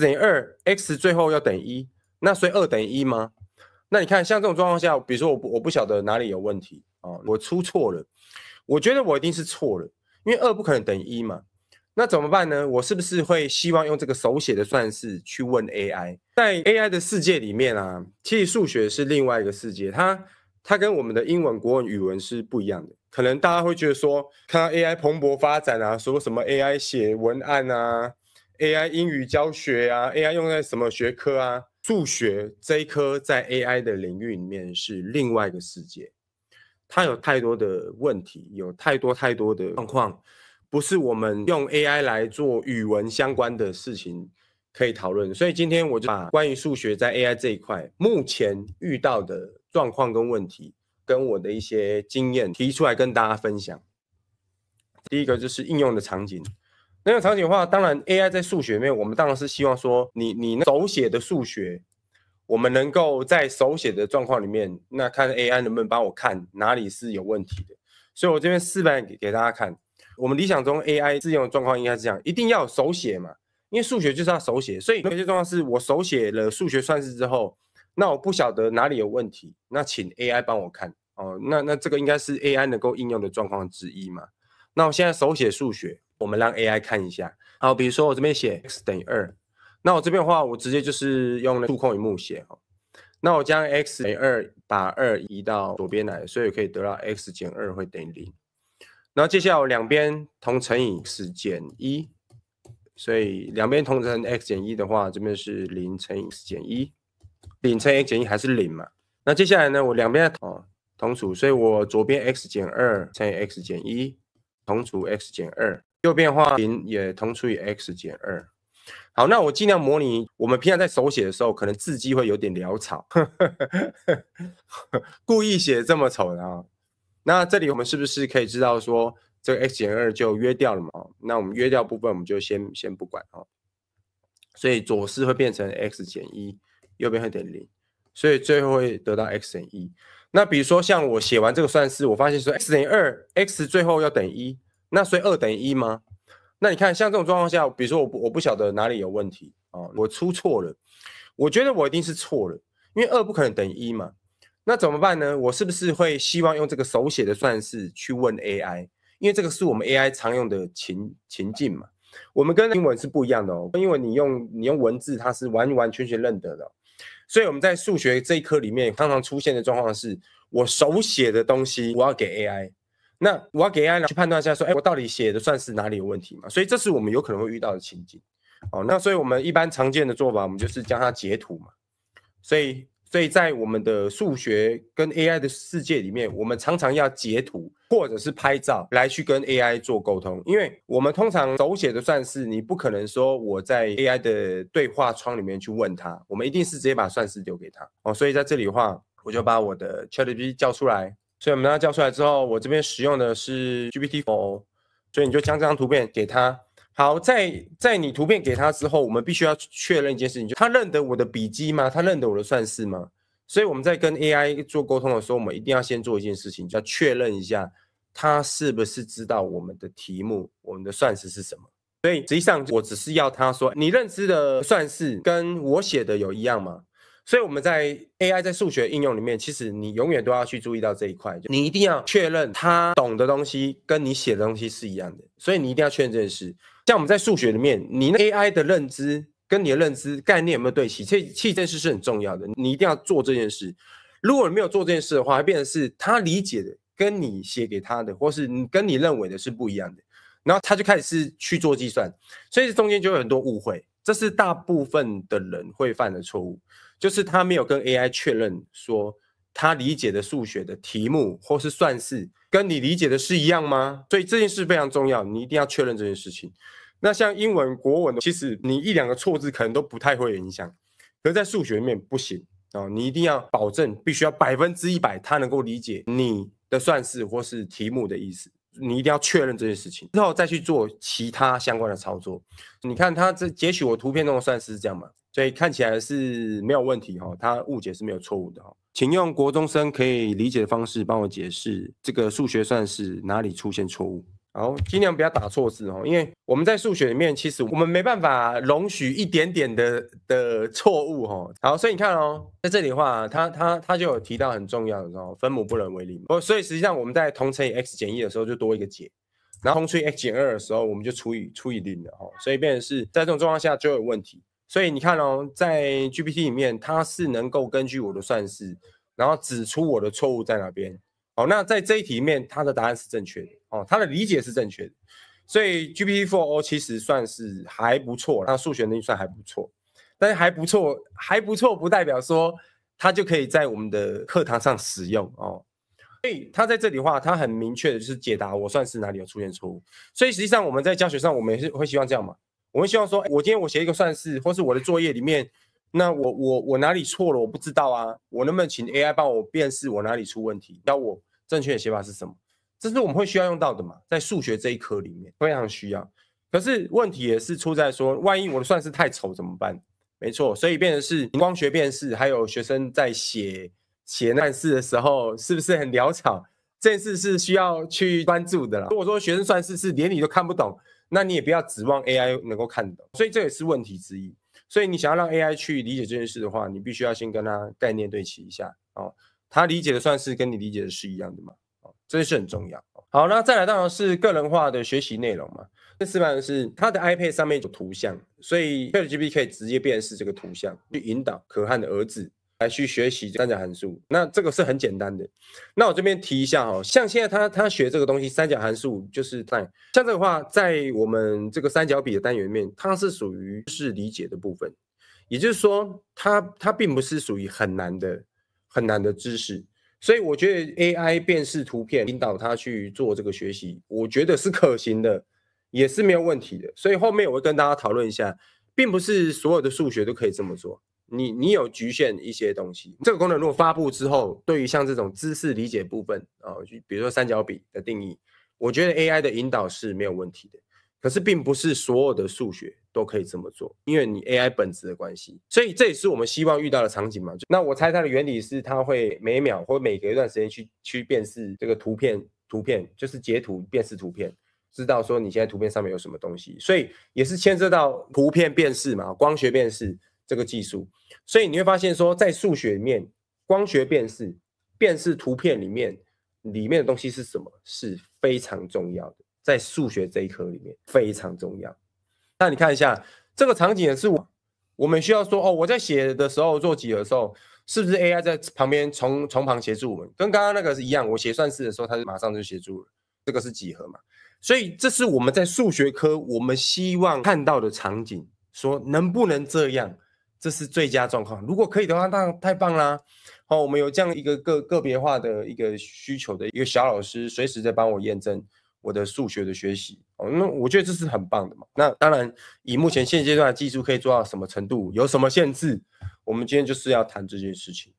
x 等于2，x 最后要等于1，那所以2等于1吗？那你看，像这种状况下，比如说我不晓得哪里有问题我出错了，我觉得我一定是错了，因为2不可能等于1嘛。那怎么办呢？我是不是会希望用这个手写的算式去问 AI？ 在 AI 的世界里面其实数学是另外一个世界，它跟我们的英文、国文、语文是不一样的。可能大家会觉得说，看到 AI 蓬勃发展说什么 AI 写文案AI 英语教学AI 用在什么学科数学这一科在 AI 的领域里面是另外一个世界，它有太多的问题，有太多的状况，不是我们用 AI 来做语文相关的事情可以讨论。所以今天我就把关于数学在 AI 这一块目前遇到的状况跟问题，跟我的一些经验提出来跟大家分享。第一个就是应用的场景。那个场景的话，当然 AI 在数学里面，我们当然是希望说你手写的数学，我们能够在手写的状况里面，那看 AI 能不能帮我看哪里是有问题的。所以我这边示范给大家看。我们理想中 AI 自用的状况应该是这样，一定要有手写嘛，因为数学就是要手写。所以有些状况是我手写了数学算式之后，那我不晓得哪里有问题，那请 AI 帮我看那这个应该是 AI 能够应用的状况之一嘛。那我现在手写数学，我们让 AI 看一下。好，比如说我这边写 x 等于2，那我这边的话，我直接就是用触控萤幕写那我将 x 等于2，把2移到左边来，所以可以得到 x 减2会等于0。然后接下来我两边同乘以 x 减1，所以两边同乘 x 减1的话，这边是0乘以 x 减1，0乘以 x 减1还是0嘛？那接下来呢，我两边同除，所以我左边 x 减2乘以 x 减1同除 x 减2，右边的话0也同除以 x 减2。好，那我尽量模拟我们平常在手写的时候，可能字迹会有点潦草，故意写这么丑的那这里我们是不是可以知道说，这个 x 减2就约掉了嘛？那我们约掉部分我们就先不管所以左式会变成 x 减1，右边会等于0，所以最后会得到 x 等于1。那比如说像我写完这个算式，我发现说 x 等于2，x 最后要等于1，那所以2等于1吗？那你看像这种状况下，比如说我不晓得哪里有问题我出错了，我觉得我一定是错了，因为2不可能等于1嘛。那怎么办呢？我是不是会希望用这个手写的算式去问 AI？ 因为这个是我们 AI 常用的情境嘛。我们跟英文是不一样的英文你用文字它是完完全全认得的所以我们在数学这一科里面常常出现的状况是，我手写的东西我要给 AI， 那我要给 AI 去判断一下说，我到底写的算式哪里有问题嘛？所以这是我们有可能会遇到的情境那所以我们一般常见的做法，我们就是将它截图嘛。所以在我们的数学跟 AI 的世界里面，我们常常要截图或者是拍照来去跟 AI 做沟通，因为我们通常手写的算式，你不可能说我在 AI 的对话窗里面去问他，我们一定是直接把算式丢给他所以在这里的话，我就把我的 ChatGPT 叫出来，所以我们让它叫出来之后，我这边使用的是 GPT-4，所以你就将这张图片给他。好，在你图片给他之后，我们必须要确认一件事情，就他认得我的笔记吗？他认得我的算式吗？所以我们在跟 AI 做沟通的时候，我们一定要先做一件事情，就要确认一下他是不是知道我们的题目，我们的算式是什么。所以实际上我只是要他说，你认知的算式跟我写的有一样吗？所以我们在 AI 在数学应用里面，其实你永远都要去注意到这一块，你一定要确认他懂的东西跟你写的东西是一样的，所以你一定要确认这件事。像我们在数学里面，你 AI 的认知跟你的认知概念有没有对齐，这件事是很重要的，你一定要做这件事。如果你没有做这件事的话，会变成是他理解的跟你写给他的，或是你跟你认为的是不一样的，然后他就开始去做计算，所以中间就有很多误会，这是大部分的人会犯的错误，就是他没有跟 AI 确认说他理解的数学的题目或是算式跟你理解的是一样吗？所以这件事非常重要，你一定要确认这件事情。那像英文、国文，其实你一两个错字可能都不太会有影响，可是在数学里面不行你一定要保证，必须要100%他能够理解你的算式或是题目的意思。你一定要确认这件事情之后再去做其他相关的操作。你看他这截取我图片中的算式是这样嘛？所以看起来是没有问题他误解是没有错误的请用国中生可以理解的方式帮我解释这个数学算式哪里出现错误。好，尽量不要打错字哦，因为我们在数学里面，其实我们没办法容许一点点的错误哦。好，所以你看哦，在这里的话，它就有提到很重要的哦，分母不能为零。所以实际上我们在同乘以 x 减1的时候就多一个解，然后同除以 x 减2的时候我们就除以0了哦。所以变成是在这种状况下就有问题。所以你看哦，在 GPT 里面，它是能够根据我的算式，然后指出我的错误在哪边。好，那在这一题里面，它的答案是正确的哦，它的理解是正确的，所以 GPT-4o 其实算是还不错，它数学能力算还不错，但是还不错不代表说它就可以在我们的课堂上使用哦。所以它在这里的话，它很明确的就是解答我算式哪里有出现错误。所以实际上我们在教学上，我们也是会希望这样嘛，我们希望说，我今天我写一个算式，或是我的作业里面，那我哪里错了，我不知道啊，我能不能请 AI 帮我辨识我哪里出问题，教我正确的写法是什么？这是我们会需要用到的嘛，在数学这一科里面非常需要。可是问题也是出在说，万一我的算式太丑怎么办？没错，所以变成是光学辨识，还有学生在写算式的时候，是不是很潦草？这件事是需要去关注的啦。如果说学生算式是连你都看不懂，那你也不要指望 AI 能够看懂，所以这也是问题之一。所以你想要让 AI 去理解这件事的话，你必须要先跟它概念对齐一下哦。他理解的算式跟你理解的是一样的嘛？哦，这是很重要。好，那再来当然是个人化的学习内容嘛。这示范的是它的 iPad 上面有图像，所以 ChatGPT 可以直接辨识这个图像，去引导可汗的儿子来去学习三角函数。那这个是很简单的。那我这边提一下哦，像现在他学这个东西，三角函数就是像这个话，在我们这个三角比的单元里面，它是属于知识理解的部分，也就是说，它并不是属于很难的知识。所以我觉得 AI 辨识图片，引导它去做这个学习，我觉得是可行的，也是没有问题的。所以后面我会跟大家讨论一下，并不是所有的数学都可以这么做。你有局限一些东西，这个功能如果发布之后，对于像这种知识理解部分啊，比如说三角比的定义，我觉得 AI 的引导是没有问题的。可是并不是所有的数学都可以这么做，因为你 AI 本质的关系，所以这也是我们希望遇到的场景嘛。那我猜它的原理是，它会每秒或每隔一段时间去辨识这个图片就是截图辨识图片，知道说你现在图片上面有什么东西，所以也是牵涉到图片辨识嘛，光学辨识这个技术。所以你会发现说，在数学里面，光学辨识图片里面的东西是什么，是非常重要的。在数学这一科里面非常重要。那你看一下这个场景也是我们需要说哦，我在写的时候做几何的时候，是不是 AI 在旁边从旁协助我们？跟刚刚那个是一样，我写算式的时候，它马上就协助了。这个是几何嘛？所以这是我们在数学科我们希望看到的场景，说能不能这样？这是最佳状况。如果可以的话，那太棒啦！哦，我们有这样一个个别化的一个需求的一个小老师，随时在帮我验证我的数学的学习哦，那我觉得这是很棒的嘛。那当然，以目前现阶段的技术可以做到什么程度，有什么限制，我们今天就是要谈这件事情。